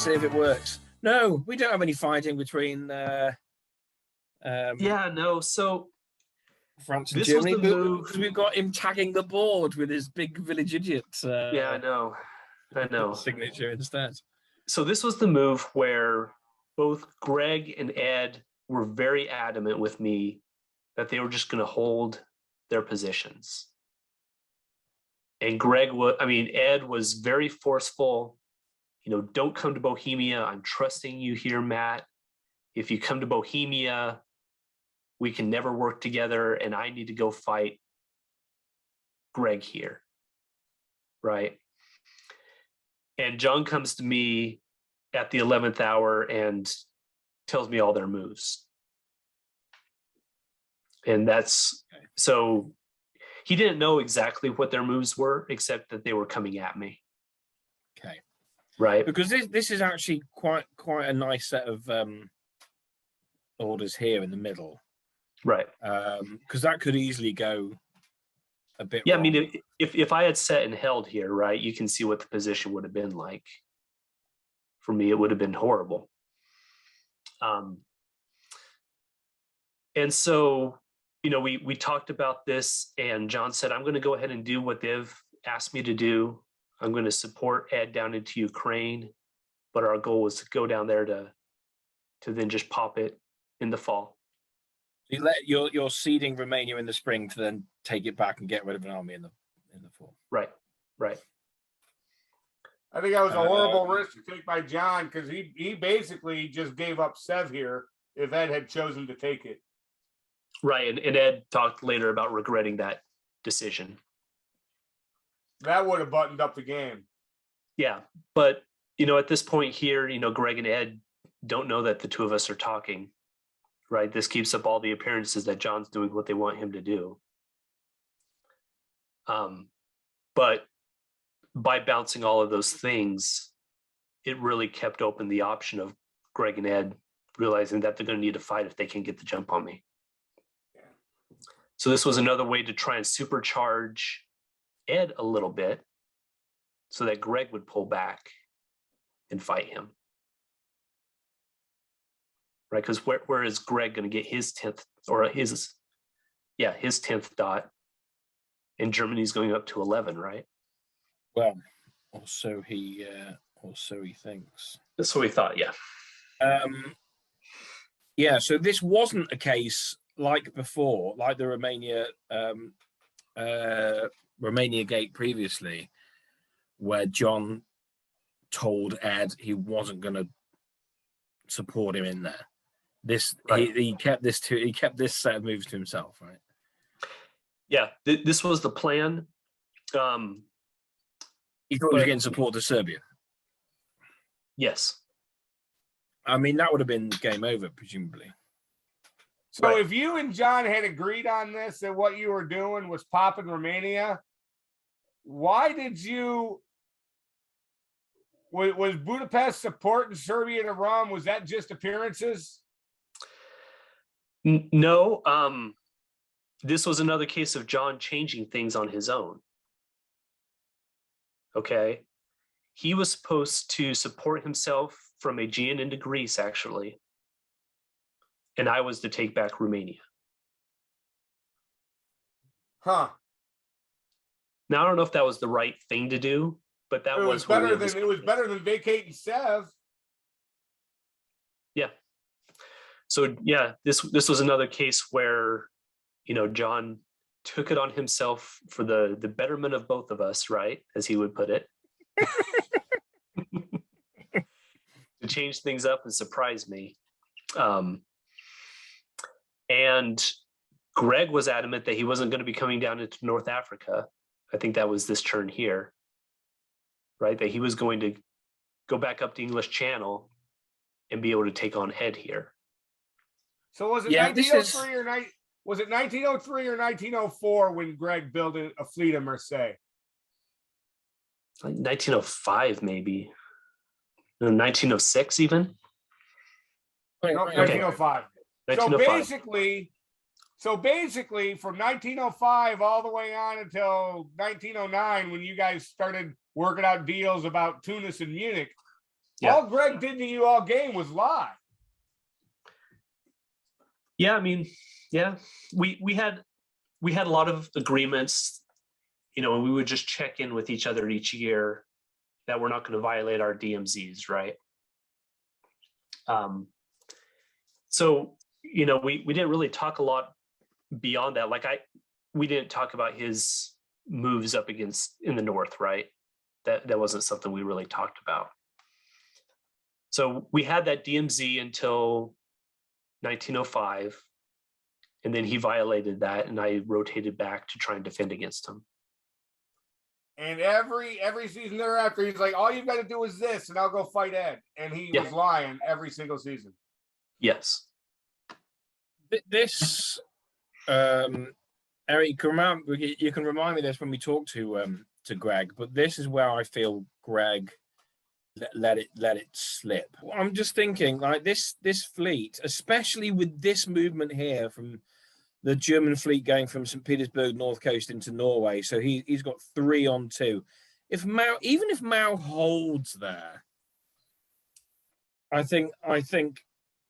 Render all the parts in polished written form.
see if it works. No, we don't have any fighting between no. So France and Germany, because we've got him tagging the board with his big village idiot. I know. Signature instead. So this was the move where both Greg and Ed were very adamant with me that they were just going to hold their positions. And Ed was very forceful. Don't come to Bohemia. I'm trusting you here, Matt. If you come to Bohemia, we can never work together, and I need to go fight Greg here. Right? And John comes to me at the 11th hour and tells me all their moves. And so he didn't know exactly what their moves were, except that they were coming at me. Okay. Right. Because this is actually quite a nice set of orders here in the middle. Right. Because that could easily go a bit wrong. I mean, if I had set and held here, right, you can see what the position would have been like. For me, it would have been horrible. And so, we talked about this, and John said, I'm going to go ahead and do what they've asked me to do. I'm going to support Ed down into Ukraine, but our goal was to go down there to then just pop it in the fall. You let you're seeding Romania in the spring to then take it back and get rid of an army in the fall. Right. I think that was a horrible risk to take by John, because he basically just gave up Sev here if Ed had chosen to take it. Right, and Ed talked later about regretting that decision. That would have buttoned up the game. Yeah, but at this point here, Greg and Ed don't know that the two of us are talking. Right, this keeps up all the appearances that John's doing what they want him to do. But by bouncing all of those things, it really kept open the option of Greg and Ed realizing that they're going to need to fight if they can get the jump on me. Yeah. So this was another way to try and supercharge Ed a little bit so that Greg would pull back and fight him. Right, because where is Greg going to get his 10th or his 10th dot, and Germany's going up to 11, right? Well, or so he thinks. That's what we thought, yeah. So this wasn't a case like before, like the Romania gate previously, where John told Ed he wasn't going to support him in there. Right. He kept this set of moves to himself, right? Yeah, this was the plan. He thought he was getting support to Serbia. Yes. I mean, that would have been game over, presumably. So right. If you and John had agreed on this, that what you were doing was popping Romania, why did you... Was Budapest supporting Serbia to Rome? Was that just appearances? No. This was another case of John changing things on his own. Okay. He was supposed to support himself from Aegean into Greece, actually. And I was to take back Romania. Huh. Now, I don't know if that was the right thing to do, but that was better than it was better than vacating Sev. Yeah. So yeah, this was another case where, John took it on himself for the betterment of both of us, right? As he would put it. To change things up and surprise me. And Greg was adamant that he wasn't going to be coming down into North Africa. I think that was this turn here. Right, that he was going to go back up the English Channel and be able to take on Ed here. So was it 1903 or 1904 when Greg built a fleet of Marseille? Like 1905, maybe. 1906, even. No, 1905. So basically, from 1905 all the way on until 1909, when you guys started working out deals about Tunis and Munich, Yeah. All Greg did to you all game was lie. Yeah, I mean, yeah, we had a lot of agreements, you know, and we would just check in with each other each year that we're not going to violate our DMZs, right? So, you know, we didn't really talk a lot beyond that. Like we didn't talk about his moves up against in the north, right? That wasn't something we really talked about. So we had that DMZ until 1905, and then he violated that, and I rotated back to try and defend against him. And every season thereafter, he's like, all you've got to do is this, and I'll go fight Ed. And he was lying every single season. Yes. This, Eric, you can remind me of this when we talk to Greg, but this is where I feel Greg let it slip. I'm just thinking, like, this fleet, especially with this movement here from the German fleet going from St. Petersburg North Coast into Norway, so he's got 3 on 2. Even if Mao holds there, I think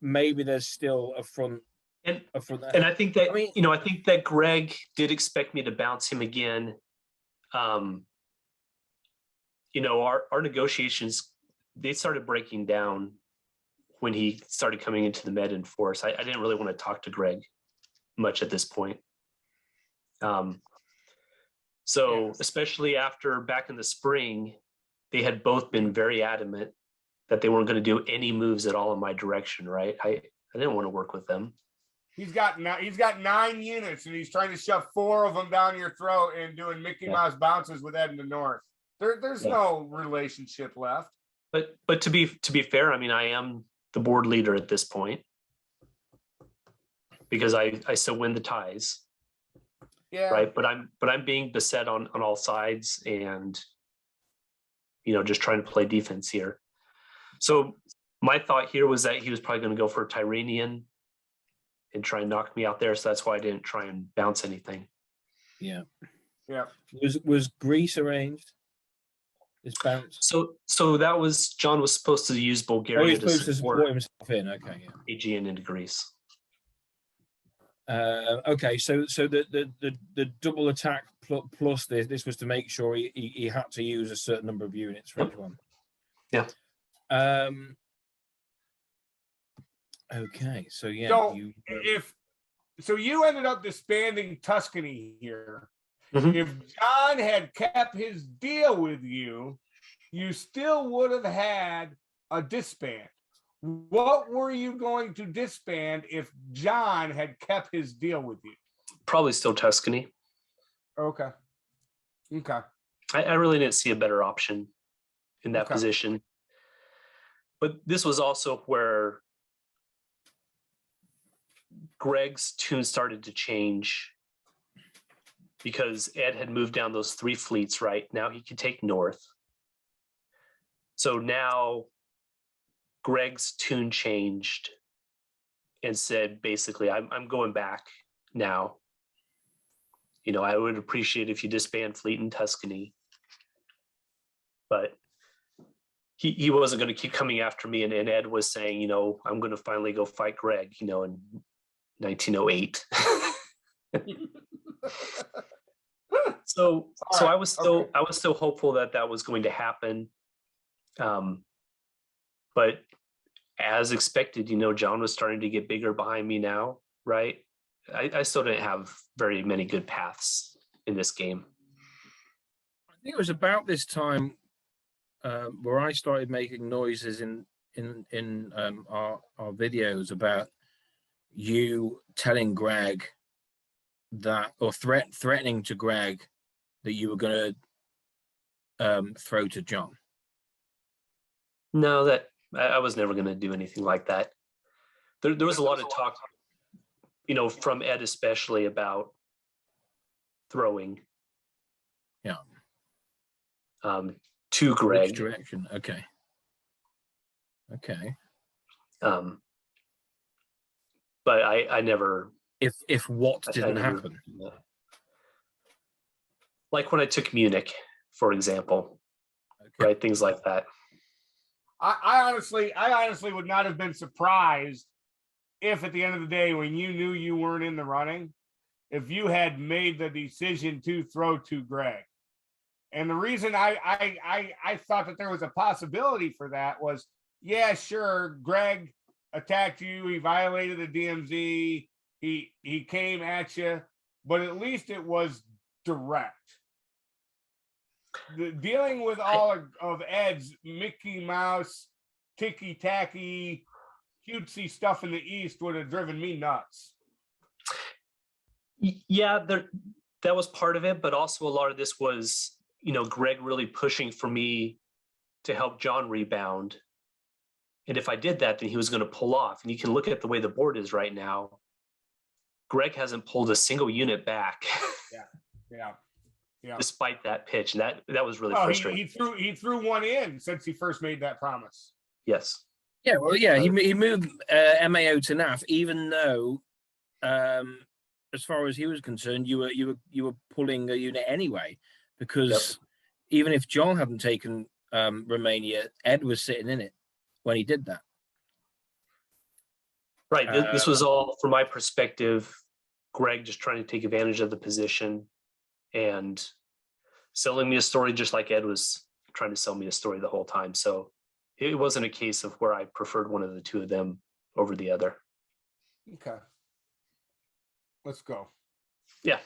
maybe there's still a front. And I think that, you know, I think that Greg did expect me to bounce him again. You know, our negotiations, they started breaking down when he started coming into the Med in force. I didn't really want to talk to Greg much at this point. So especially after back in the spring, they had both been very adamant that they weren't going to do any moves at all in my direction, right? I didn't want to work with them. He's got 9 units, and he's trying to shove 4 of them down your throat and doing Mickey Mouse bounces with Ed in the north. There's no relationship left. But to be fair, I mean, I am the board leader at this point because I still win the ties. Yeah. Right. But I'm being beset on all sides, and, you know, just trying to play defense here. So my thought here was that he was probably going to go for a Tyranian and try and knock me out there. So that's why I didn't try and bounce anything. Yeah. Yeah. Was Greece arranged? This bounce. So that was John was supposed to use Bulgaria he's supposed to support himself in. Okay. Yeah. Aegean into Greece. Okay. So the double attack plus this was to make sure he had to use a certain number of units for each one. Yeah. Okay, so yeah. So you ended up disbanding Tuscany here. Mm-hmm. If John had kept his deal with you, you still would have had a disband. What were you going to disband if John had kept his deal with you? Probably still Tuscany. Okay. I really didn't see a better option in that position. But this was also where Greg's tune started to change because Ed had moved down those 3 fleets, right? Now he could take north. So now Greg's tune changed and said, basically, I'm going back now. You know, I would appreciate if you disband fleet in Tuscany. But he wasn't going to keep coming after me. And Ed was saying, you know, I'm going to finally go fight Greg, you know, in 1908. So I was still hopeful that was going to happen. But as expected, you know, John was starting to get bigger behind me now, right? I still didn't have very many good paths in this game. I think it was about this time where I started making noises in our videos about you telling Greg that, or threatening to Greg that you were going to throw to John. No, that I was never going to do anything like that. There was a lot of talk, you know, from Ed especially about throwing. Yeah. To Greg. Which direction? Okay. But I never. If what didn't happen. Like when I took Munich, for example. Okay. Right, things like that. I honestly would not have been surprised if at the end of the day, when you knew you weren't in the running, if you had made the decision to throw to Greg. And the reason I thought that there was a possibility for that was, yeah, sure, Greg attacked you, he violated the DMZ, he came at you, but at least it was direct. Dealing with all of Ed's Mickey Mouse, ticky-tacky, cutesy stuff in the East would have driven me nuts. Yeah, that was part of it, but also a lot of this was, Greg really pushing for me to help John rebound. And if I did that, then he was going to pull off. And you can look at the way the board is right now. Greg hasn't pulled a single unit back. Yeah. Despite that pitch, that was really frustrating. He threw one in since he first made that promise. Yes. Yeah. Well, yeah. He moved MAO to NAF, even though, as far as he was concerned, you were pulling a unit anyway, because even if John hadn't taken Romania, Ed was sitting in it when he did that. Right. This was all, from my perspective, Greg just trying to take advantage of the position and selling me a story just like Ed was trying to sell me a story the whole time. So it wasn't a case of where I preferred one of the two of them over the other. Okay. Let's go. Yeah.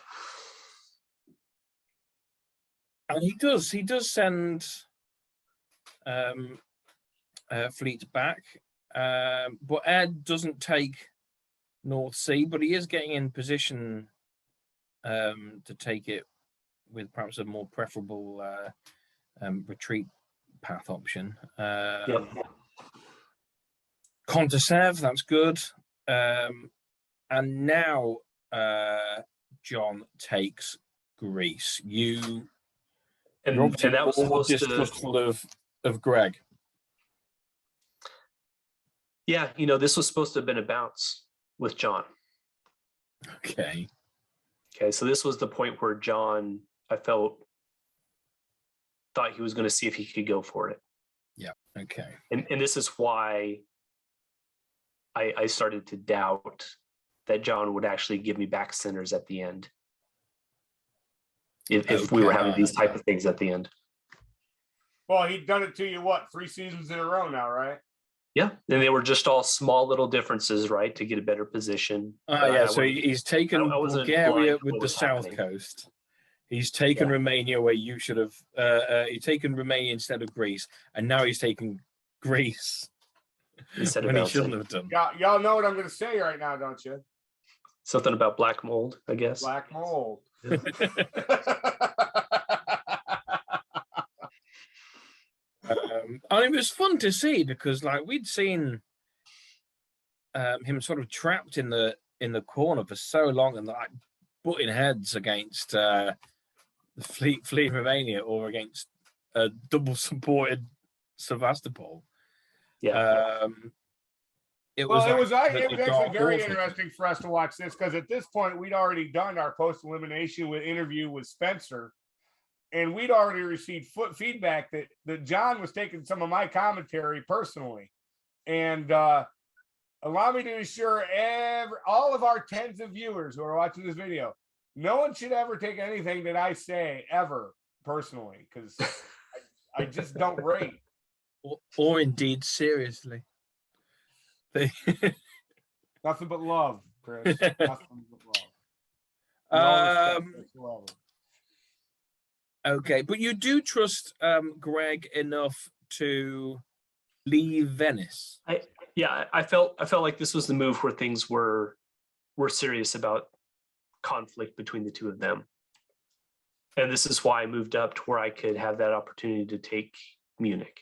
And he does send fleets back. But Ed doesn't take North Sea, but he is getting in position to take it with perhaps a more preferable retreat path option. Kontasev, that's good. And now John takes Greece. You're obviously that was more supposed distrustful of Greg. Yeah, this was supposed to have been a bounce with John. Okay, so this was the point where John, I thought he was going to see if he could go for it. Yeah, okay. And this is why I started to doubt that John would actually give me back centers at the end. If we were having these type of things at the end. Well, he'd done it to you, 3 seasons in a row now, right? Yeah, and they were just all small little differences, right, to get a better position. So he's taken Bulgaria with the south coast. He's taken Romania where you should have. He's taken Romania instead of Greece, and now he's taken Greece instead when of he shouldn't have done. Y'all know what I'm going to say right now, don't you? Something about black mold, I guess. Black mold. And it was fun to see because, we'd seen him sort of trapped in the corner for so long and butting heads against the fleet Romania or against a double supported Sevastopol. Yeah. It was actually very interesting for us to watch this because at this point we'd already done our post elimination interview with Spencer. And we'd already received feedback that John was taking some of my commentary personally. And allow me to assure all of our tens of viewers who are watching this video, no one should ever take anything that I say ever personally, because I just don't rate. Or indeed seriously. Nothing but love, Chris. Nothing but love. Okay, but you do trust Greg enough to leave Venice. I felt like this was the move where things were serious about conflict between the two of them, and this is why I moved up to where I could have that opportunity to take Munich.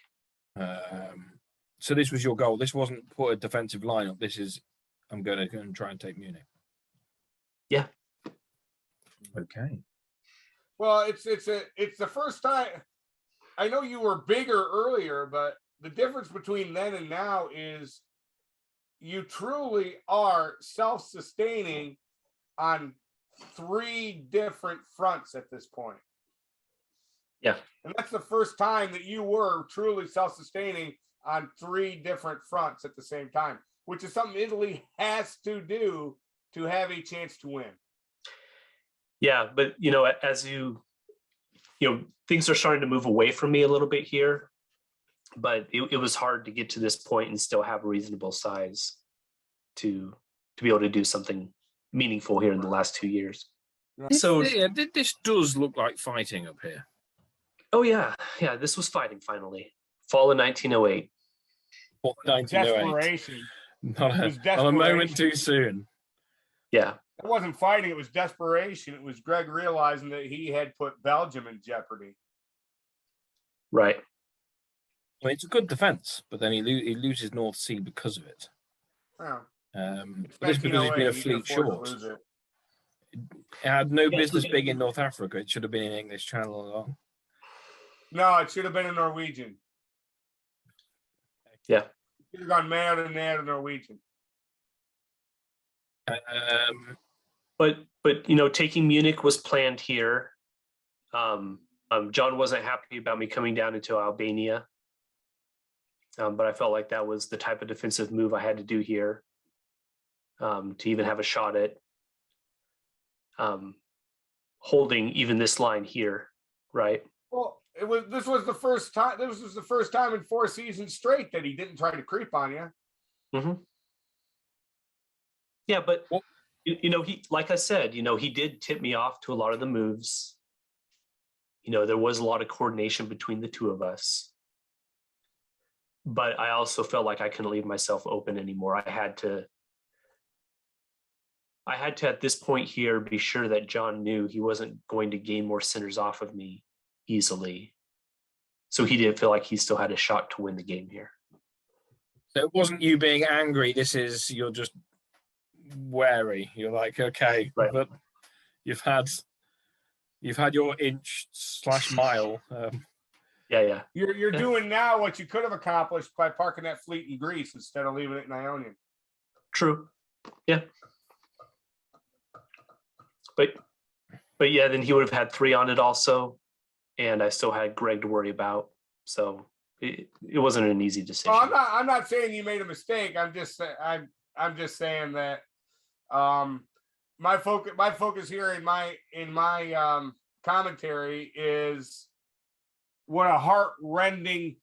So this was your goal. This wasn't put a defensive lineup. This is I'm going to go and try and take Munich. Yeah. Okay. Well, it's the first time. I know you were bigger earlier, but the difference between then and now is you truly are self-sustaining on 3 different fronts at this point. Yeah. And that's the first time that you were truly self-sustaining on 3 different fronts at the same time, which is something Italy has to do to have a chance to win. Yeah, but as things are starting to move away from me a little bit here, but it was hard to get to this point and still have a reasonable size to be able to do something meaningful here in the last 2 years. So this does look like fighting up here. Oh yeah, this was fighting finally. Fall of 1908. 1908. Desperation. Not a moment too soon. Yeah. It wasn't fighting, it was desperation. It was Greg realizing that he had put Belgium in jeopardy. Right. I mean, it's a good defense, but then he loses North Sea because of it. Oh. But it's because he's been a fleet short. It had no business being in North Africa. It should have been in English Channel along. No, it should have been in Norwegian. Yeah. It should have gone mad and mad in Norwegian. But taking Munich was planned here. John wasn't happy about me coming down into Albania. But I felt like that was the type of defensive move I had to do here, to even have a shot at holding even this line here, right? Well, this was the first time. This was the first time in 4 seasons straight that he didn't try to creep on you. Mm-hmm. Yeah, but he, like I said, he did tip me off to a lot of the moves. There was a lot of coordination between the two of us. But I also felt like I couldn't leave myself open anymore. I had to at this point here be sure that John knew he wasn't going to gain more centers off of me easily. So he didn't feel like he still had a shot to win the game here. So it wasn't you being angry. You're just wary. You're like, okay, right. But you've had your inch/mile. Yeah. You're doing now what you could have accomplished by parking that fleet in Greece instead of leaving it in Ionian. True. Yeah. But yeah, then he would have had 3 on it also, and I still had Greg to worry about. So it wasn't an easy decision. Well, I'm not saying you made a mistake. I'm just saying that my focus here in my commentary is what a heart-rending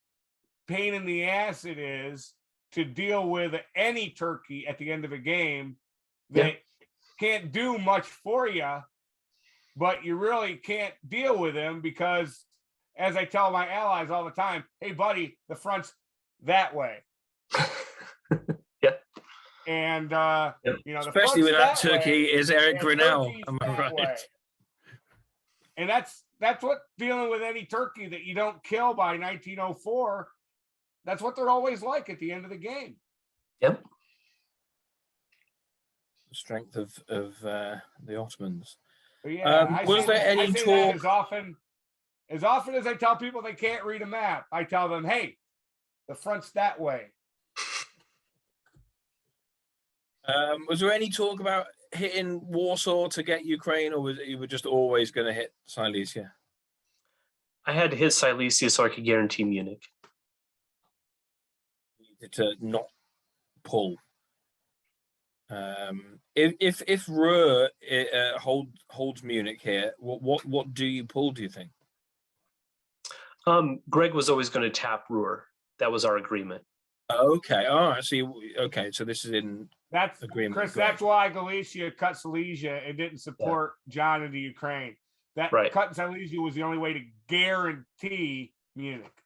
pain in the ass it is to deal with any turkey at the end of a game that can't do much for you, but you really can't deal with him because, as I tell my allies all the time, hey, buddy, the front's that way. Yeah. And, especially with that turkey is Eric Grinnell. Am I right? Way. And that's what dealing with any turkey that you don't kill by 1904. That's what they're always like at the end of the game. Yep. The strength of the Ottomans. But yeah, was there any talk? As often as I tell people they can't read a map, I tell them, "Hey, the front's that way." Was there any talk about hitting Warsaw to get Ukraine, or was you were just always going to hit Silesia? I had to hit Silesia so I could guarantee Munich. To not pull. If Ruhr holds Munich here, what do you pull? Do you think? Greg was always going to tap Ruhr. That was our agreement. Okay. All right. So this is in agreement. Chris. That's why Galicia cut Silesia and didn't support John into Ukraine. That cut Silesia was the only way to guarantee Munich.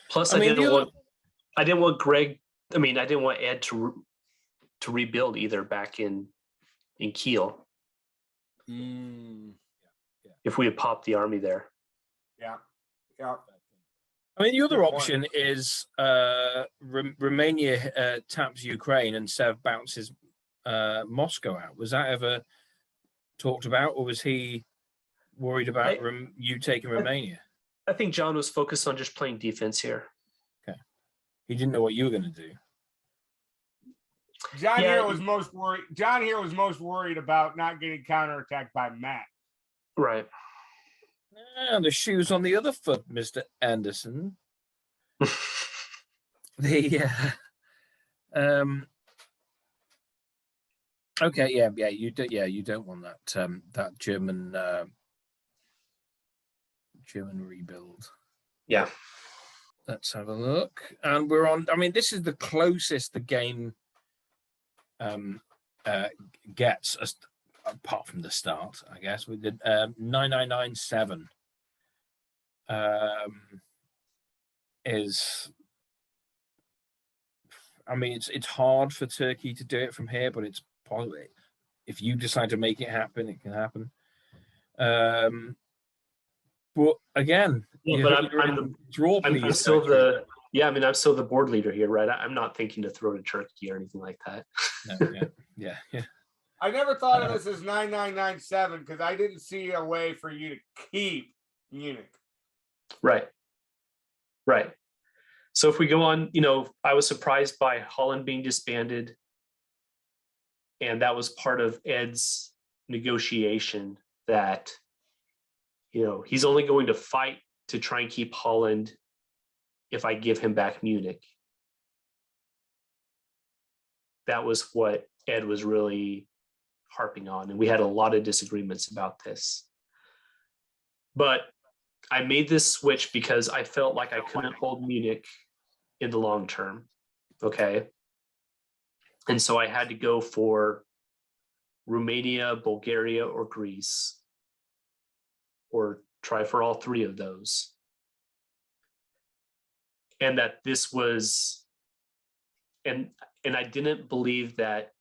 Plus, I didn't want Greg. I didn't want Ed to rebuild either back in Kiel. If we had popped the army there. Yeah. The other option is Romania taps Ukraine and Sev bounces Moscow out. Was that ever talked about, or was he worried about you taking Romania? I think John was focused on just playing defense here. Okay. He didn't know what you were going to do. John here was most worried about not getting counterattacked by Matt. Right. And the shoe's on the other foot, Mr. Anderson. Okay, you don't want that that German rebuild. Yeah. Let's have a look. And we're on, I mean, this is the closest the game gets us, apart from the start, I guess. We did 9997 is, I mean, it's hard for Turkey to do it from here, but it's possible. If you decide to make it happen, it can happen. But again, but I'm still the I'm still the board leader here, right? I'm not thinking to throw to Turkey or anything like that. No, yeah. I never thought of this as 9997 because I didn't see a way for you to keep Munich. Right. So if we go on, I was surprised by Holland being disbanded, and that was part of Ed's negotiation that, he's only going to fight to try and keep Holland if I give him back Munich. That was what Ed was really harping on, and we had a lot of disagreements about this. But I made this switch because I felt like I couldn't hold Munich in the long term. Okay. And so I had to go for Romania, Bulgaria, or Greece, or try for all three of those. And that this was, and I didn't believe that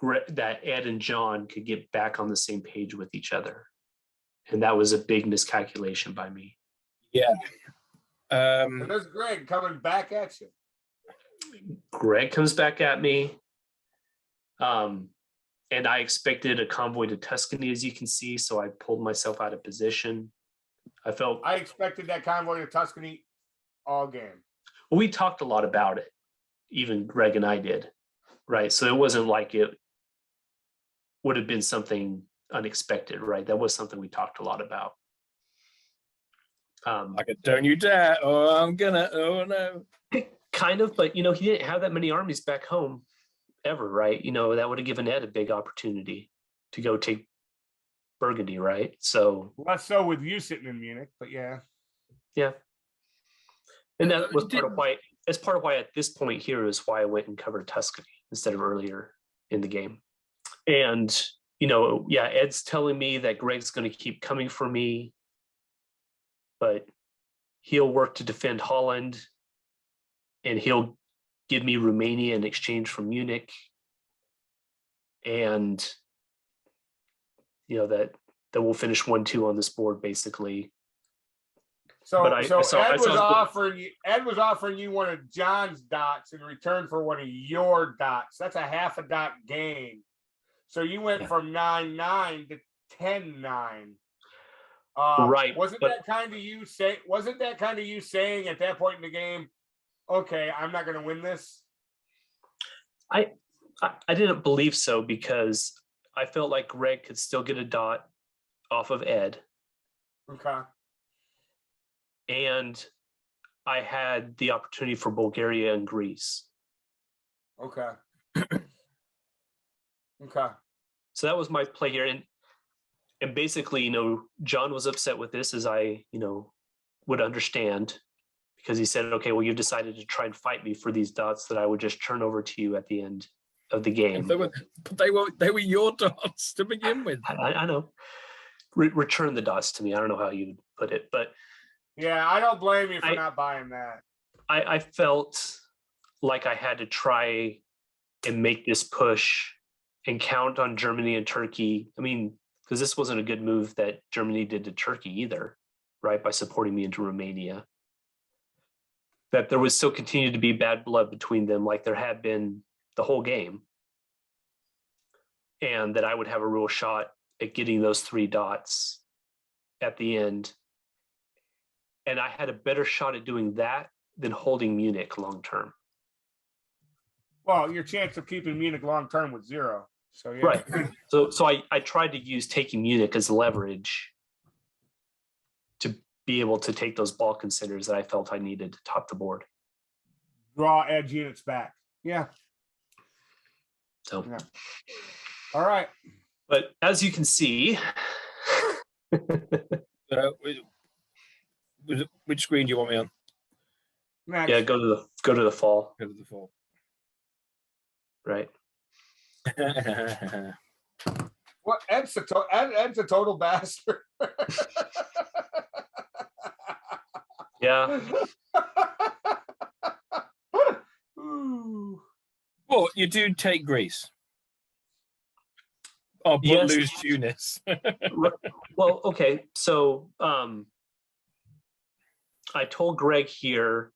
Ed and John could get back on the same page with each other. And that was a big miscalculation by me. Yeah. There's Greg coming back at you. Greg comes back at me. And I expected a convoy to Tuscany, as you can see, so I pulled myself out of position. I expected that convoy to Tuscany all game. Well, we talked a lot about it. Even Greg and I did, right? So it wasn't like it would have been something unexpected, right? That was something we talked a lot about. Like a don't you dare, oh no. Kind of, but he didn't have that many armies back home ever, right? That would have given Ed a big opportunity to go take Burgundy, right? So less so with you sitting in Munich, but yeah. And that was part of why at this point here is why I went and covered Tuscany instead of earlier in the game. And Ed's telling me that Greg's going to keep coming for me, but he'll work to defend Holland, and he'll give me Romania in exchange for Munich. And, that we'll finish 1-2 on this board, basically. So Ed was offering you one of John's dots in return for one of your dots. That's a half a dot gain. So you went from 9-9 to 10-9. Right. Wasn't that kind of you saying at that point in the game, okay, I'm not going to win this? I didn't believe so, because I felt like Greg could still get a dot off of Ed. Okay. And I had the opportunity for Bulgaria and Greece. Okay. Okay. So that was my play here. And basically, John was upset with this, as I, would understand, because he said, okay, well, you've decided to try and fight me for these dots that I would just turn over to you at the end of the game. They were your dots to begin with. I know. Return the dots to me. I don't know how you put it, but yeah, I don't blame you for not buying that. I felt like I had to try and make this push and count on Germany and Turkey. I mean, because this wasn't a good move that Germany did to Turkey either, right? By supporting me into Romania. That there would still continue to be bad blood between them, like there had been the whole game. And that I would have a real shot at getting those 3 dots at the end. And I had a better shot at doing that than holding Munich long term. Well, your chance of keeping Munich long term was 0. So yeah. Right. So I tried to use taking Munich as leverage be able to take those ball contenders that I felt I needed to top the board. Draw edge units back. Yeah. So, Yeah. All right. but as you can see, Which screen do you want me on? Next. yeah, go to the fall. Go to the fall. Right. What? Ed's a total bastard. Yeah. Ooh. Well, you do take Greece. Oh, but Yes. lose Tunis. Well, okay. So I told Greg here,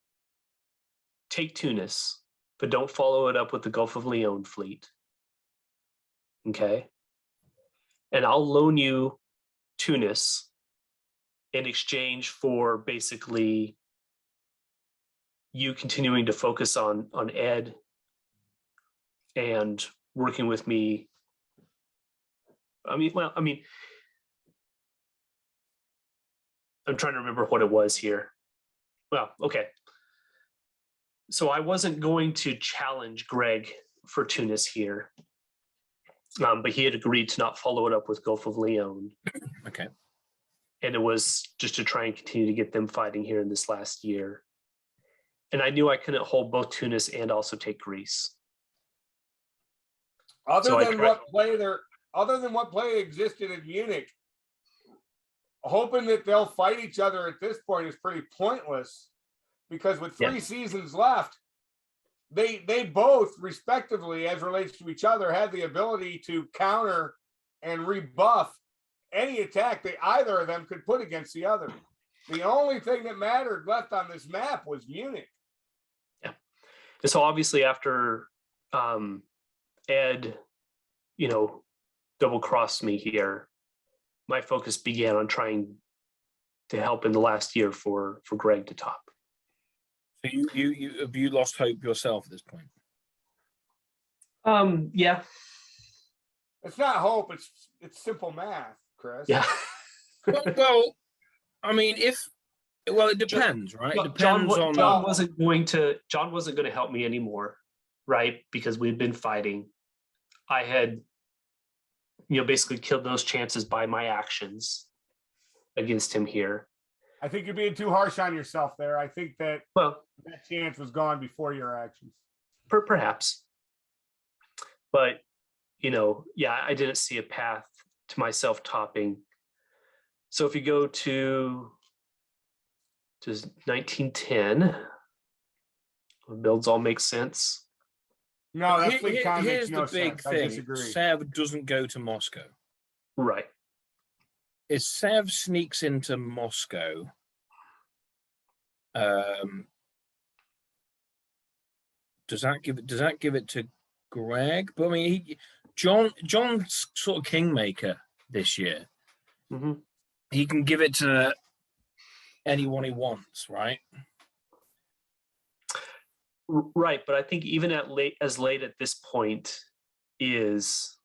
take Tunis, but don't follow it up with the Gulf of Leon fleet. Okay. And I'll loan you Tunis in exchange for basically you continuing to focus on Ed and working with me. I'm trying to remember what it was here. Well, okay. So I wasn't going to challenge Greg for Tunis here, but he had agreed to not follow it up with Gulf of Leon. Okay. And it was just to try and continue to get them fighting here in this last year. And I knew I couldn't hold both Tunis and also take Greece. Other than what play existed in Munich, hoping that they'll fight each other at this point is pretty pointless, because with 3 seasons left, they both respectively, as relates to each other, had the ability to counter and rebuff any attack that either of them could put against the other. The only thing that mattered left on this map was Munich. Yeah. And so obviously after Ed, double crossed me here, my focus began on trying to help in the last year for Greg to top. So you lost hope yourself at this point? Yeah. It's not hope, it's simple math, Chris. Yeah. Well, I mean, it depends, right? It depends on John wasn't going to help me anymore, right? Because we'd been fighting. I had, basically killed those chances by my actions against him here. I think you're being too harsh on yourself there. I think that that chance was gone before your actions. Perhaps. But, I didn't see a path to myself topping. So if you go to 1910, builds all make sense. No, that fleet con here's makes no the big sense. I thing. disagree. Sev doesn't go to Moscow. Right. If Sev sneaks into Moscow, does that give it to Greg? But I mean, John's sort of kingmaker this year. Mm-hmm. He can give it to anyone he wants, right? Right, but I think even as late at this point is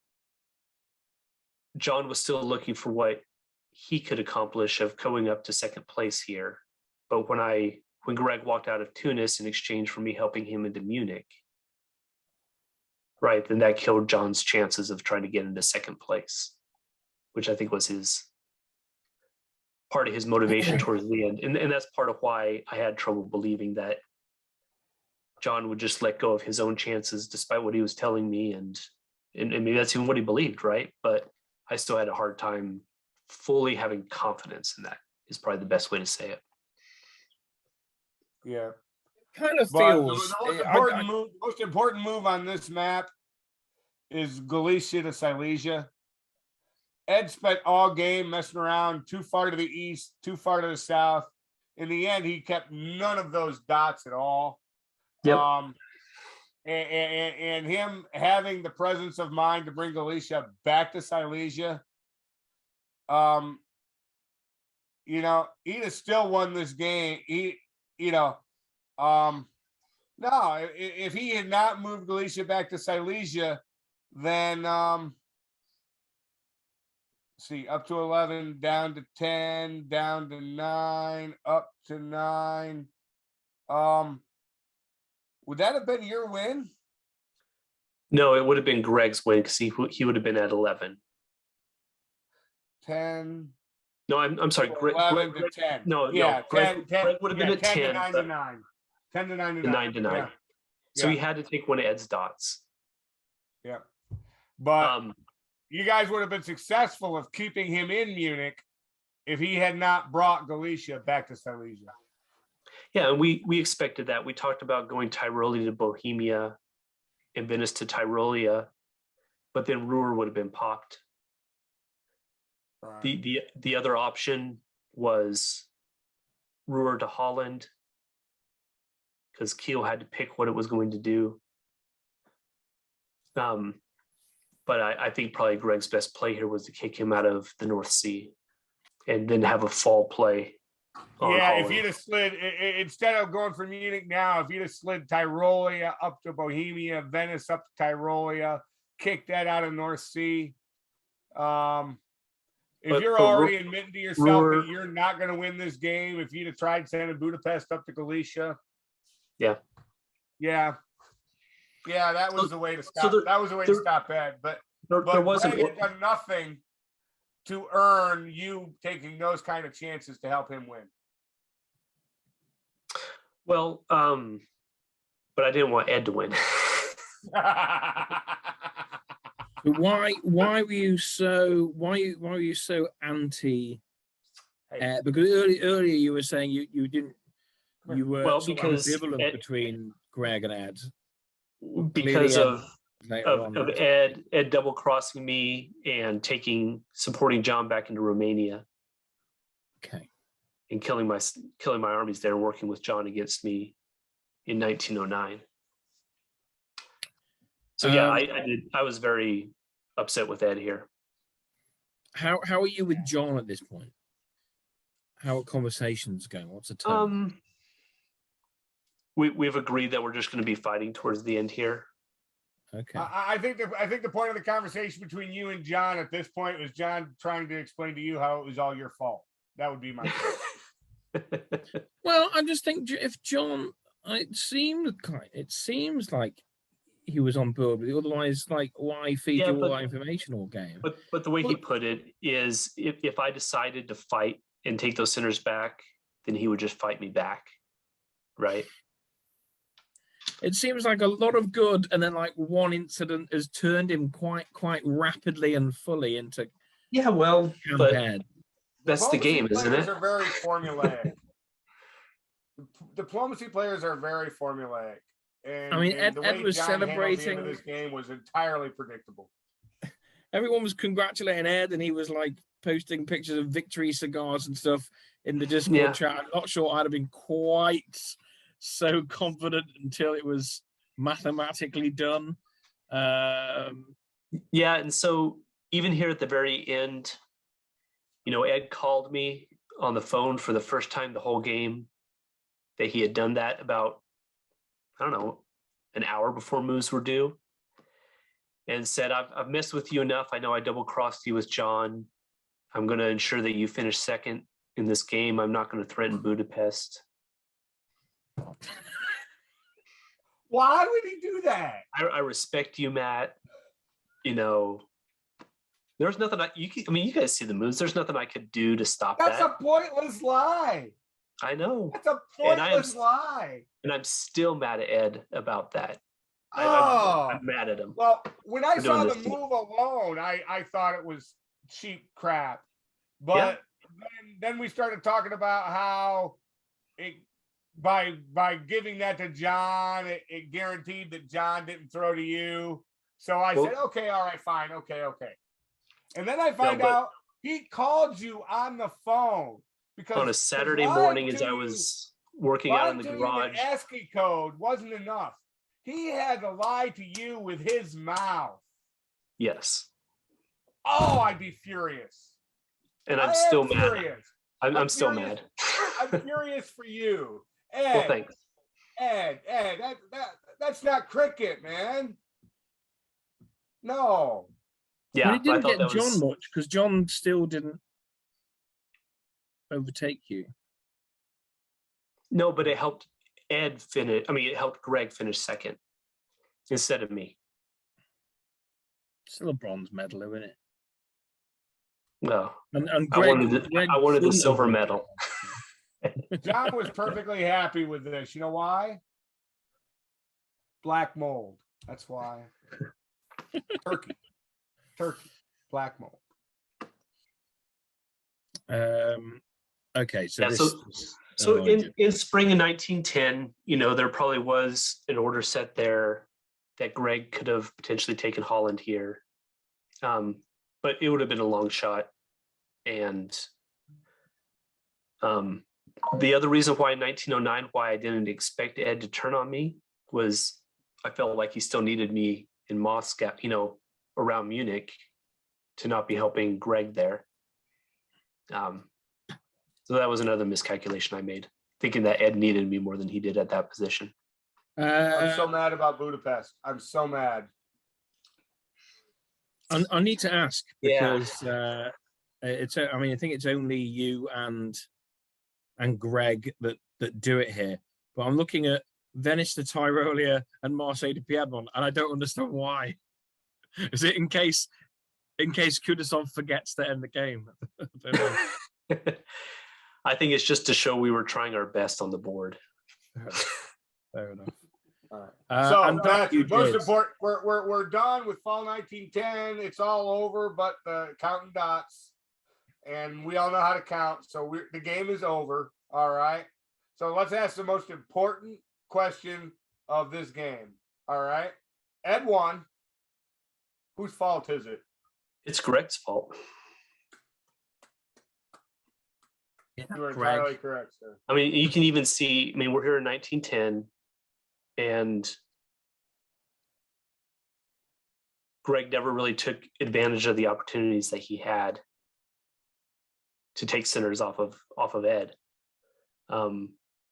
John was still looking for what he could accomplish of going up to second place here. But when Greg walked out of Tunis in exchange for me helping him into Munich, right, then that killed John's chances of trying to get into second place, which I think was part of his motivation towards the end. And that's part of why I had trouble believing that John would just let go of his own chances despite what he was telling me. And maybe that's even what he believed, right? But I still had a hard time fully having confidence in that, is probably the best way to say it. Yeah. Kind of feels the most important move on this map is Galicia to Silesia. Ed spent all game messing around too far to the east, too far to the south. In the end, he kept none of those dots at all. Yep. And him having the presence of mind to bring Galicia back to Silesia, he'd have still won this game. No, if he had not moved Galicia back to Silesia, then see, up to 11, down to 10, down to 9, up to 9. Would that have been your win? No, it would have been Greg's win because he would have been at 11. 10. No, I'm sorry. Greg, 11 to 10. No, yeah, no. 10, Greg would have been at 10 10. to 9 to 9. 10 to 9 to 9. 9 to 9. Yeah. So he had to take one of Ed's dots. Yeah. But you guys would have been successful of keeping him in Munich if he had not brought Galicia back to Silesia. Yeah, and we expected that. We talked about going Tyrolia to Bohemia and Venice to Tyrolia, but then Ruhr would have been popped. Right. The other option was Ruhr to Holland because Kiel had to pick what it was going to do. But I think probably Greg's best play here was to kick him out of the North Sea and then have a fall play. Yeah, Holland. if you'd have slid, instead of going for Munich now, if you'd have slid Tyrolia up to Bohemia, Venice up to Tyrolia, kicked that out of North Sea. If you're already admitting to yourself that you're not going to win this game, if you'd have tried sending Budapest up to Galicia. Yeah. Yeah. Yeah, that was the way to stop. That was the way to stop Ed. But there wasn't. Greg had done nothing to earn you taking those kind of chances to help him win. Well, but I didn't want Ed to win. Why were you so anti? Because earlier you were saying you were ambivalent between Greg and Ed. Because of Ed double crossing me and supporting John back into Romania. Okay. And killing my armies there, working with John against me in 1909. So yeah, I was very upset with Ed here. How are you with John at this point? How are conversations going? What's the tone? We've agreed that we're just going to be fighting towards the end here. Okay. I think the point of the conversation between you and John at this point was John trying to explain to you how it was all your fault. That would be my point. Well, I just think if John, it seems like he was on board, but otherwise, like, why feed you all that information all game? But the way he put it is, if I decided to fight and take those centers back, then he would just fight me back, right? It seems like a lot of good, and then like one incident has turned him quite rapidly and fully into but that's the game, isn't it? Diplomacy players are very formulaic. Diplomacy players are very formulaic. And, I mean, Ed was celebrating. This game was entirely predictable. Everyone was congratulating Ed, and he was like posting pictures of victory cigars and stuff in the Discord chat. I'm not sure I'd have been quite so confident until it was mathematically done. Yeah, and so even here at the very end, Ed called me on the phone for the first time the whole game, that he had done that about, I don't know, an hour before moves were due, and said, I've messed with you enough. I know I double-crossed you with John. I'm going to ensure that you finish second in this game. I'm not going to threaten Budapest. Why would he do that? I respect you, Matt. There's nothing you guys see the moves. There's nothing I could do to stop that. That's a pointless lie. I know. That's a pointless lie. And I'm still mad at Ed about that. I'm mad at him. Well, when I saw the move alone, I thought it was cheap crap. But then we started talking about how by giving that to John, it guaranteed that John didn't throw to you. So I said, okay, all right, fine, okay. And then I find out he called you on the phone because on a Saturday morning as I was working out in the garage. The ASCII code wasn't enough. He had to lie to you with his mouth. Yes. Oh, I'd be furious. And I'm still mad. I'm still mad. I'm furious for you. Ed, well, thanks. Ed, that's not cricket, man. No. Yeah, But it I didn't thought get that John was much because John still didn't overtake you. no, but it helped Ed finish. I mean, it helped Greg finish second instead of me. Still a bronze medal, isn't it? No, And Greg, I wanted the couldn't silver have medal. John was perfectly happy with this. You know why? Black mold. That's why. Turkey. Black mold. Okay, so Yeah, this. So in spring of 1910, there probably was an order set there that Greg could have potentially taken Holland here. But it would have been a long shot. And the other reason why in 1909, why I didn't expect Ed to turn on me was I felt like he still needed me in Moscow, around Munich to not be helping Greg there. So that was another miscalculation I made, thinking that Ed needed me more than he did at that position. I'm so mad about Budapest. I'm so mad. I need to ask because it's. I mean, I think it's only you and Greg that do it here. But I'm looking at Venice to Tyrolia and Marseille to Piedmont, and I don't understand why. Is it in case Kudasov forgets to end the game? I don't know. I think it's just to show we were trying our best on the board. Fair enough. All right. So Matthew, most important, we're done with fall 1910. It's all over, but the counting dots, and we all know how to count. So the game is over. All right. So let's ask the most important question of this game. All right. Ed won. Whose fault is it? It's Greg's fault. Yeah, you are entirely correct, sir. I mean, you can even see. I mean, we're here in 1910. And Greg never really took advantage of the opportunities that he had to take centers off of Ed. And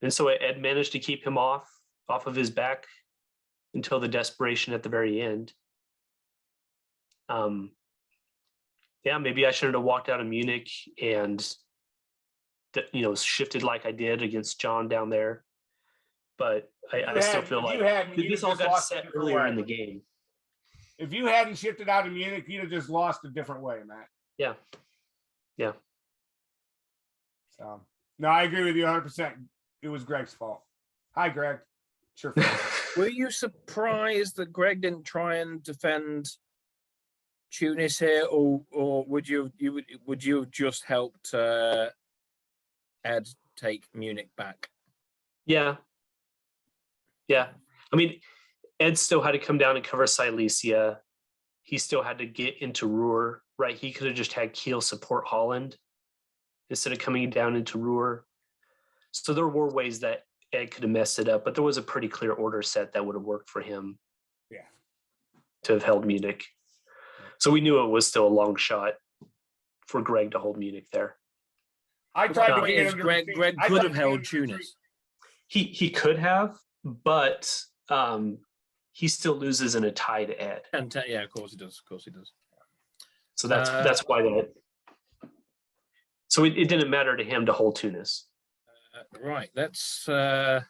so Ed managed to keep him off of his back until the desperation at the very end. Maybe I shouldn't have walked out of Munich and shifted like I did against John down there. But I still feel like this all got set earlier in the game. If you hadn't shifted out of Munich, you'd have just lost a different way, Matt. Yeah. So, no, I agree with you 100%. It was Greg's fault. Hi, Greg. Sure. Were you surprised that Greg didn't try and defend Tunis here, or would you have just helped Ed take Munich back? Yeah. I mean, Ed still had to come down and cover Silesia. He still had to get into Ruhr, right? He could have just had Kiel support Holland instead of coming down into Ruhr. So there were ways that Ed could have messed it up, but there was a pretty clear order set that would have worked for him. Yeah. To have held Munich. So we knew it was still a long shot for Greg to hold Munich there. I tried to get him. Greg could have held Tunis. He could have, but he still loses in a tie to Ed. And of course he does. So that's why that. So it didn't matter to him to hold Tunis. Right. Let's have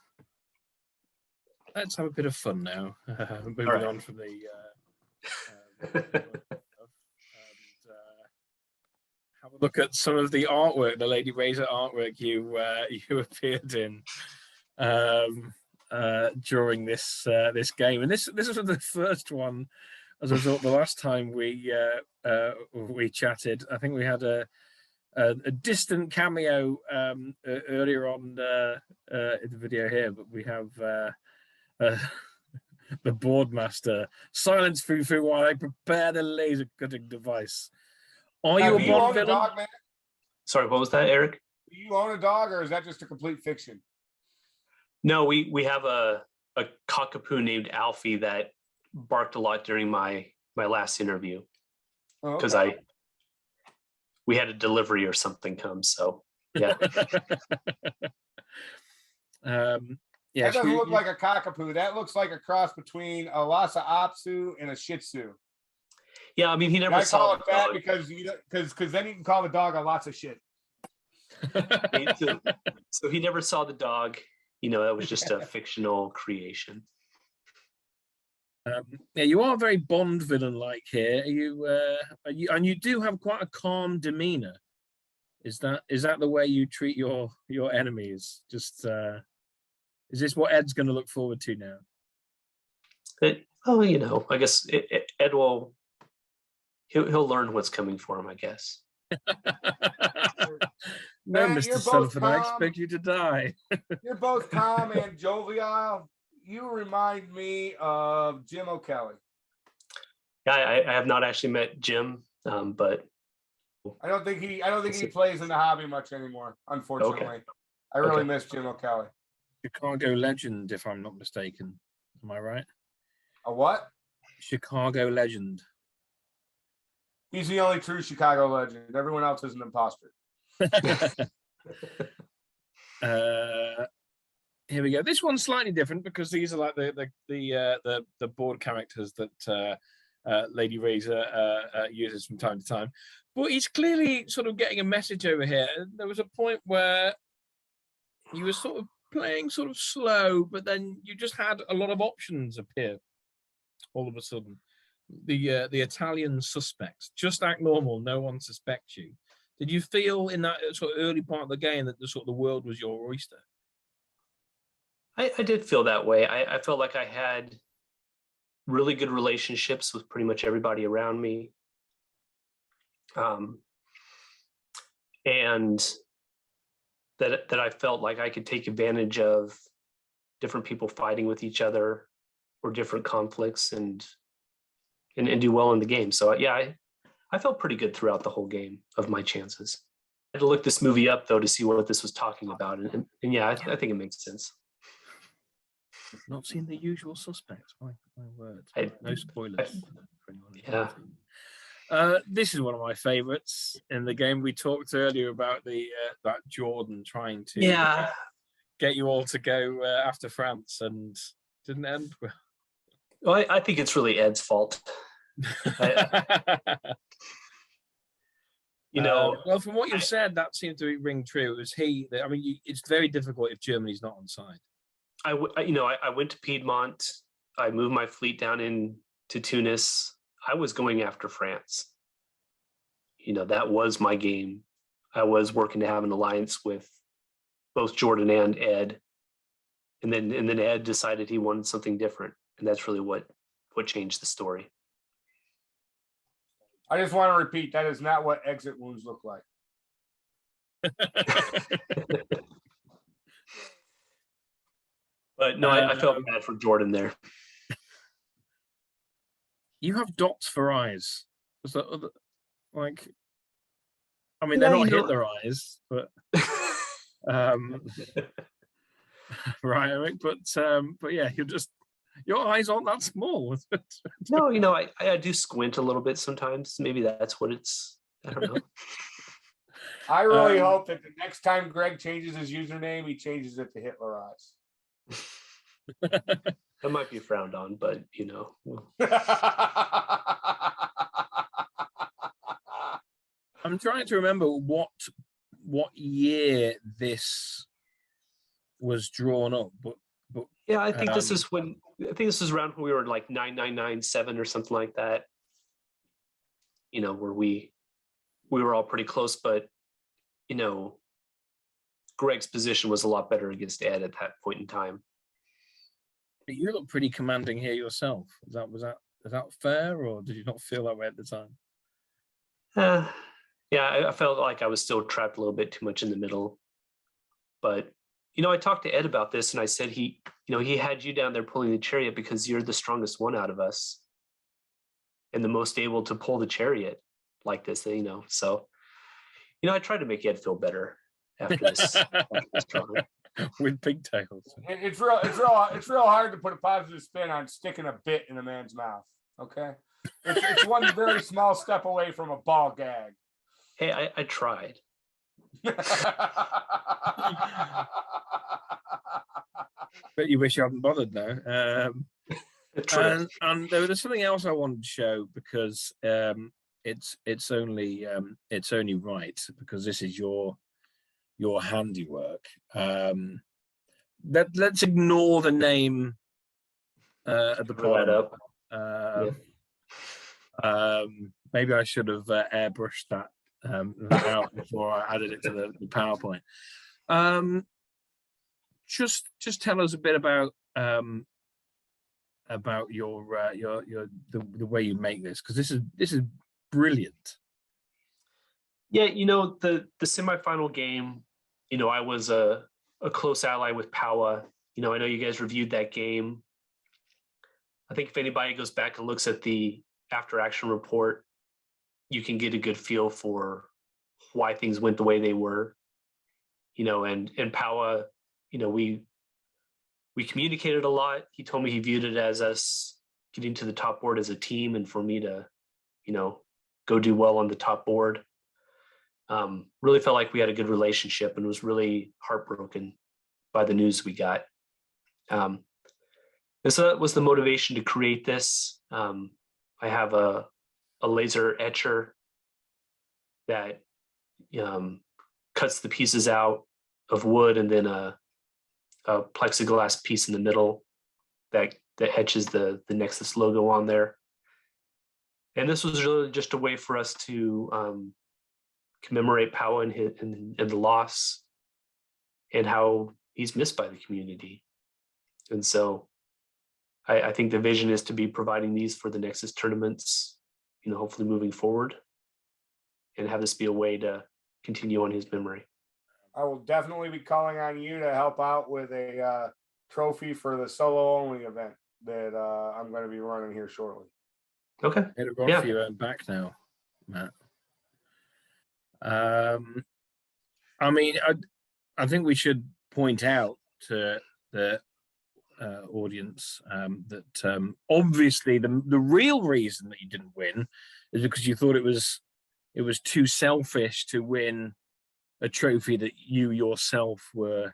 a bit of fun now. Moving on from the. Have a look at some of the artwork, the Lady Razor artwork you appeared in during this game, and this was the first one as a result. The last time we chatted, I think we had a distant cameo earlier on in the video here, but we have the boardmaster. Silence Fufu while I prepare the laser cutting device. Are you a Bond villain? Dog, man? Sorry, what was that, Eric? Do you own a dog, or is that just a complete fiction? No, we have a cockapoo named Alfie that barked a lot during my last interview because we had a delivery or something come. So yeah. That doesn't look like a cockapoo. That looks like a cross between a Lhasa Apso and a Shih Tzu. Yeah, I mean, he never I saw call the it that dog. because then you can call the dog on lots of shit. So he never saw the dog. That was just a fictional creation. Yeah, you are very Bond villain-like here. Are you, and you do have quite a calm demeanor. Is that the way you treat your enemies? Just is this what Ed's going to look forward to now? I guess Ed will. He'll learn what's coming for him, I guess. No, Matt, Mr. Sullivan, I expect you to die. You're both calm and jovial. You remind me of Jim O'Kelly. Yeah, I have not actually met Jim, but I don't think he plays in the hobby much anymore, unfortunately. Okay. I really miss Jim O'Kelly. Chicago legend, if I'm not mistaken. Am I right? A what? Chicago legend. He's the only true Chicago legend. Everyone else is an imposter. Here we go. This one's slightly different because these are like the board characters that Lady Razor uses from time to time. But he's clearly sort of getting a message over here. There was a point where you were sort of playing sort of slow, but then you just had a lot of options appear all of a sudden. The Italian suspects just act normal. No one suspects you. Did you feel in that sort of early part of the game that the world was your oyster? I did feel that way. I felt like I had really good relationships with pretty much everybody around me. And that I felt like I could take advantage of different people fighting with each other or different conflicts and do well in the game. So yeah, I felt pretty good throughout the whole game of my chances. I had to look this movie up though to see what this was talking about, and yeah, I think it makes sense. Not seen The Usual Suspects. My word. No spoilers. Yeah. This is one of my favorites in the game. We talked earlier about that Jordan trying to get you all to go after France and didn't end well. Well, I think it's really Ed's fault. Well, from what you've said, that seemed to ring true. It was he. I mean, it's very difficult if Germany's not on side. I went to Piedmont. I moved my fleet down into Tunis. I was going after France. That was my game. I was working to have an alliance with both Jordan and Ed, and then Ed decided he wanted something different, and that's really what changed the story. I just want to repeat, that is not what exit wounds look like. But no, I felt bad for Jordan there. You have dots for eyes. Was that like? I mean, they're not Hitler eyes, but right, Eric. But yeah, your eyes aren't that small. No, I do squint a little bit sometimes. Maybe that's what it's. I don't know. I really hope that the next time Greg changes his username, he changes it to Hitler eyes. That might be frowned on, but I'm trying to remember what year this was drawn up, but yeah, I think this is around when we were like 9997 or something like that. Where we were all pretty close, but Greg's position was a lot better against Ed at that point in time. But you look pretty commanding here yourself. Is that fair, or did you not feel that way at the time? Yeah, I felt like I was still trapped a little bit too much in the middle. But I talked to Ed about this, and I said he had you down there pulling the chariot because you're the strongest one out of us, and the most able to pull the chariot like this. So I tried to make Ed feel better after this. With pigtails. It's real hard to put a positive spin on sticking a bit in a man's mouth. Okay, it's one very small step away from a ball gag. Hey, I tried. Bet you wish you hadn't bothered now. True. And there's something else I wanted to show because it's only right because this is your handiwork. Let's ignore the name at the Cover that bottom. up. Maybe I should have airbrushed that out before I added it to the PowerPoint. Just tell us a bit about your the way you make this, because this is brilliant. Yeah, the semifinal game, I was a close ally with Powa. I know you guys reviewed that game. I think if anybody goes back and looks at the after action report, you can get a good feel for why things went the way they were. And Powa, we communicated a lot. He told me he viewed it as us getting to the top board as a team, and for me to, go do well on the top board. Really felt like we had a good relationship, and was really heartbroken by the news we got. And so that was the motivation to create this. I have a laser etcher that cuts the pieces out of wood, and then a plexiglass piece in the middle that etches the Nexus logo on there. And this was really just a way for us to commemorate Powa and the loss, and how he's missed by the community. And so I think the vision is to be providing these for the Nexus tournaments, hopefully moving forward, and have this be a way to continue on his memory. I will definitely be calling on you to help out with a trophy for the solo only event that I'm going to be running here shortly. Okay. It'll run for you back now, Matt. I think we should point out to the audience that obviously the real reason that you didn't win is because you thought it was too selfish to win a trophy that you yourself were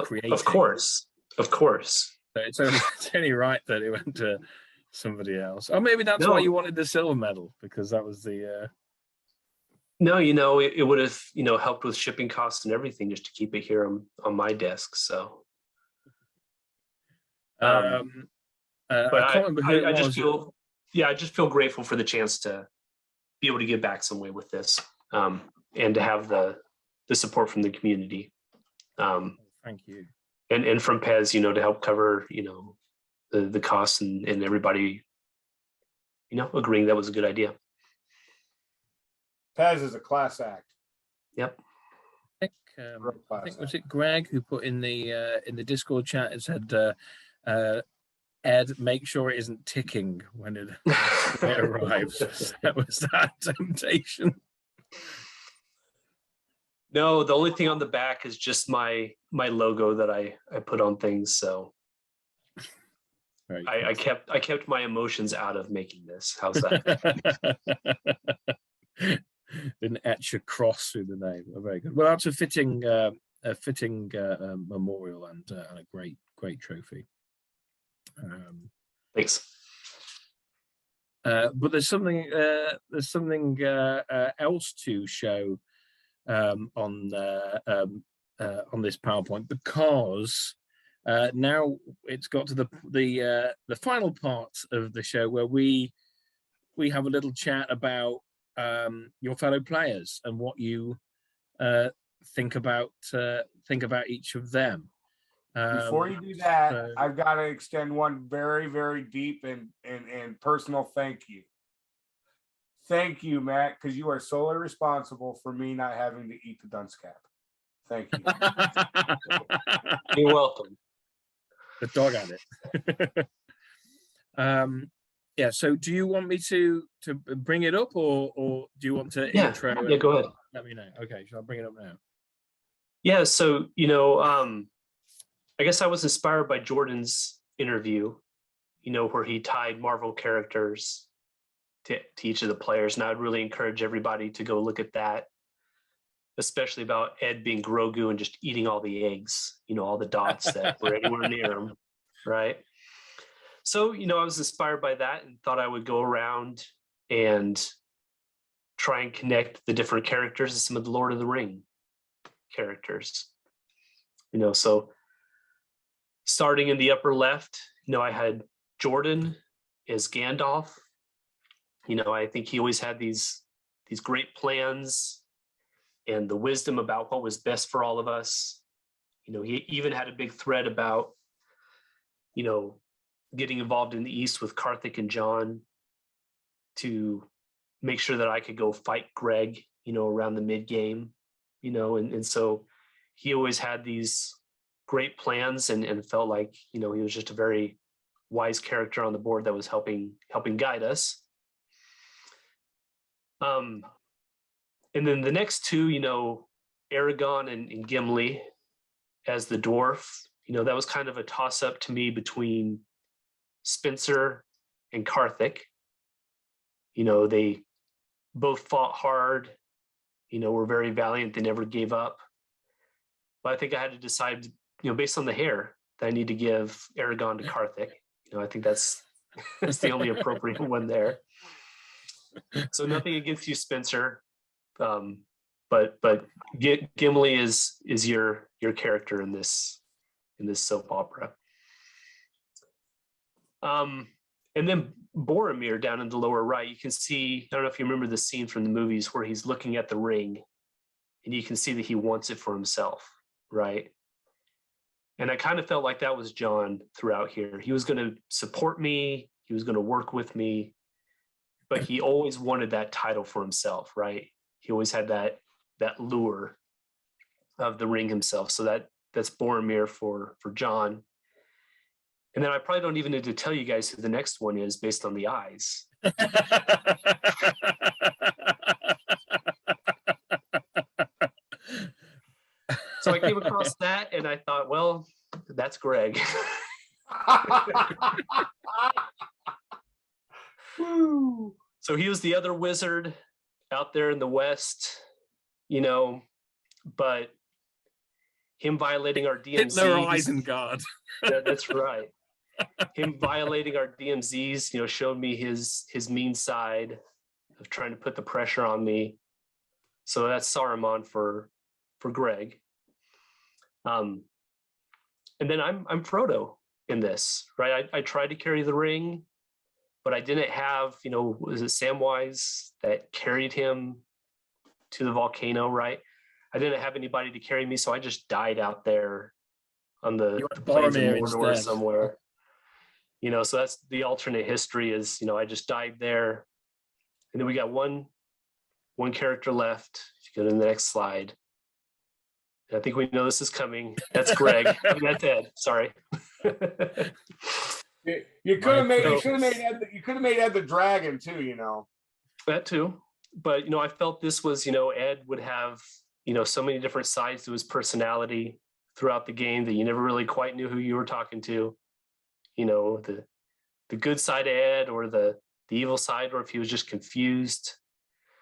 creating. Of course. So it's only right that it went to somebody else. Or maybe that's why you wanted the silver medal, because that was the No, it would have, helped with shipping costs and everything just to keep it here on my desk. So but I can't remember who it was. I just feel grateful for the chance to be able to give back some way with this, and to have the support from the community. Thank you. And from Pez, to help cover, the costs and everybody, agreeing that was a good idea. Pez is a class act. Yep. I think was it Greg who put in the Discord chat and said, Ed, make sure it isn't ticking when it arrives. That was that temptation. No, the only thing on the back is just my logo that I put on things. So I kept my emotions out of making this. How's that? Didn't etch a cross through the name. Oh, very good. Well, that's a fitting memorial and a great trophy. Thanks. But there's something else to show on this PowerPoint, because now it's got to the final part of the show where we have a little chat about your fellow players and what you think about each of them. Before you do that, I've got to extend one very, very deep and personal thank you. Thank you, Matt, because you are solely responsible for me not having to eat the dunce cap. Thank you. You're welcome. The dog had it. Yeah, so do you want me to bring it up, or do you want to intro? Yeah, go ahead. Let me know. Okay, shall I bring it up now? Yeah, so, I guess I was inspired by Jordan's interview, where he tied Marvel characters to each of the players. And I'd really encourage everybody to go look at that, especially about Ed being Grogu and just eating all the eggs, all the dots that were anywhere near him, right? So, I was inspired by that and thought I would go around and try and connect the different characters to some of the Lord of the Ring characters. So starting in the upper left, I had Jordan as Gandalf. I think he always had these great plans and the wisdom about what was best for all of us. He even had a big thread about, getting involved in the East with Karthik and John to make sure that I could go fight Greg, around the mid game, and so he always had these great plans and felt like, he was just a very wise character on the board that was helping guide us. And then the next two, Aragon and Gimli as the dwarf, that was kind of a toss up to me between Spencer and Karthik. They both fought hard, were very valiant. They never gave up. But I think I had to decide, based on the hair, that I need to give Aragon to Karthik. I think that's the only appropriate one there. So nothing against you, Spencer, but Gimli is your character in this soap opera. And then Boromir down in the lower right, you can see, I don't know if you remember the scene from the movies where he's looking at the ring and you can see that he wants it for himself, right? And I kind of felt like that was John throughout here. He was going to support me, he was going to work with me, but he always wanted that title for himself, right? He always had that lure of the ring himself. So that's Boromir for John. And then I probably don't even need to tell you guys who the next one is based on the eyes. So I came across that and I thought, well, that's Greg. So he was the other wizard out there in the West, but him violating our DMZs. Hitler Isengard. That's right. Him violating our DMZs, showed me his mean side of trying to put the pressure on me. So that's Saruman for Greg. And then I'm Frodo in this, right? I tried to carry the ring, but I didn't have, was it Samwise that carried him to the volcano, right? I didn't have anybody to carry me, so I just died out there on the plains of Mordor somewhere. So that's the alternate history is, I just died there. And then we got one character left. If you go to the next slide. I think we know this is coming. That's Greg. That's Ed. Sorry. You could have made Ed the dragon too, That too. But I felt this was, Ed would have, so many different sides to his personality throughout the game that you never really quite knew who you were talking to. The good side of Ed or the evil side, or if he was just confused.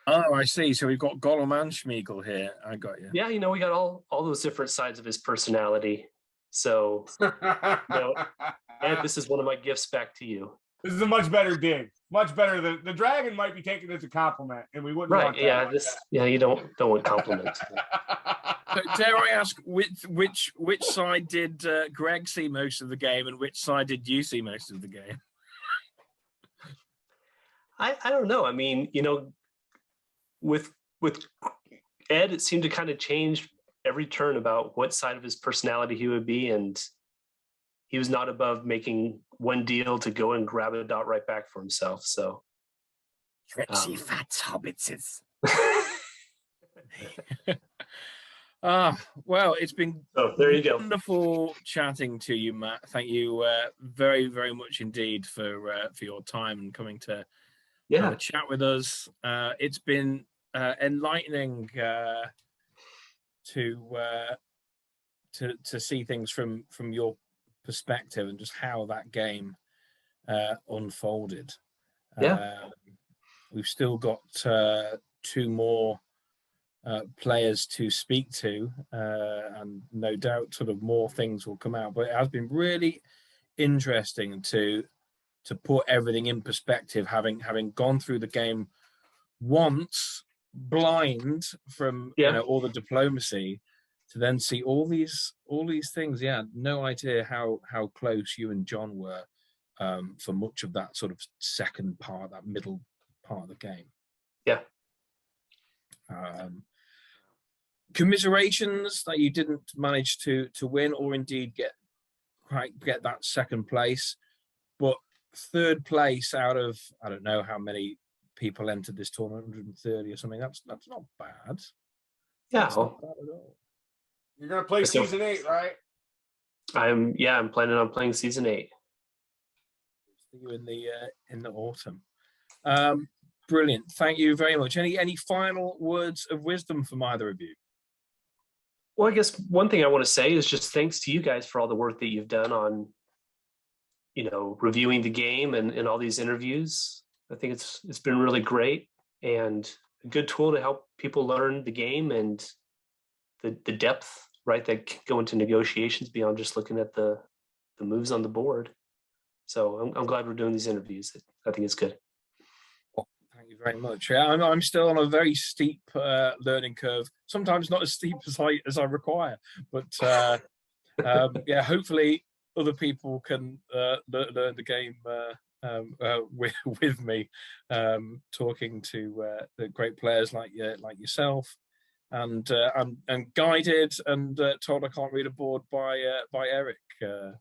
Oh, I see. So we've got Gollum and Schmeagol here. I got you. Yeah, we got all those different sides of his personality. So, Ed, this is one of my gifts back to you. This is a much better dig. Much better. The dragon might be taken as a compliment, and we wouldn't want that. You don't want compliments. So dare I ask, which side did Greg see most of the game, and which side did you see most of the game? I don't know. I mean, with Ed, it seemed to kind of change every turn about what side of his personality he would be, and he was not above making one deal to go and grab a dot right back for himself. So, Stretchy fat hobbitses. Well, it's been there you go. Wonderful chatting to you, Matt. Thank you very, very much indeed for your time and coming to have a chat with us. It's been enlightening to see things from your perspective and just how that game unfolded. We've still got two more players to speak to, and no doubt sort of more things will come out, but it has been really interesting to put everything in perspective, having gone through the game once blind from all the diplomacy, to then see all these things. Yeah, no idea how close you and John were for much of that sort of second part, that middle part of the game. Yeah. Commiserations that you didn't manage to win, or indeed get that second place, but third place out of, I don't know how many people entered this tournament, 130 or something. That's not bad. Yeah, that's not bad at all. You're gonna play season 8, right? I'm planning on playing season 8. See you in the autumn. Brilliant. Thank you very much. Any final words of wisdom from either of you? Well, I guess one thing I want to say is just thanks to you guys for all the work that you've done on, reviewing the game and all these interviews. I think it's been really great and a good tool to help people learn the game and the depth, right, that can go into negotiations beyond just looking at the moves on the board. So I'm glad we're doing these interviews. I think it's good. Thank you very much. Yeah, I'm still on a very steep learning curve. Sometimes not as steep as I require, but hopefully other people can learn the game with me, talking to the great players like yourself, and guided and told I can't read a board by Eric. The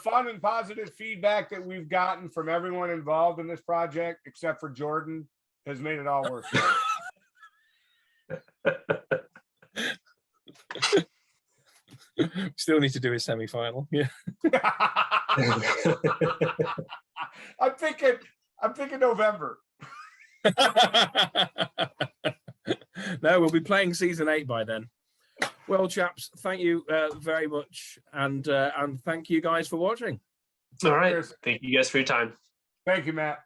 fun and positive feedback that we've gotten from everyone involved in this project, except for Jordan, has made it all worthwhile. Still need to do his semi-final. Yeah. I'm thinking November. No, we'll be playing season 8 by then. Well, chaps, thank you very much, and thank you guys for watching. All right. Thank you guys for your time. Thank you, Matt.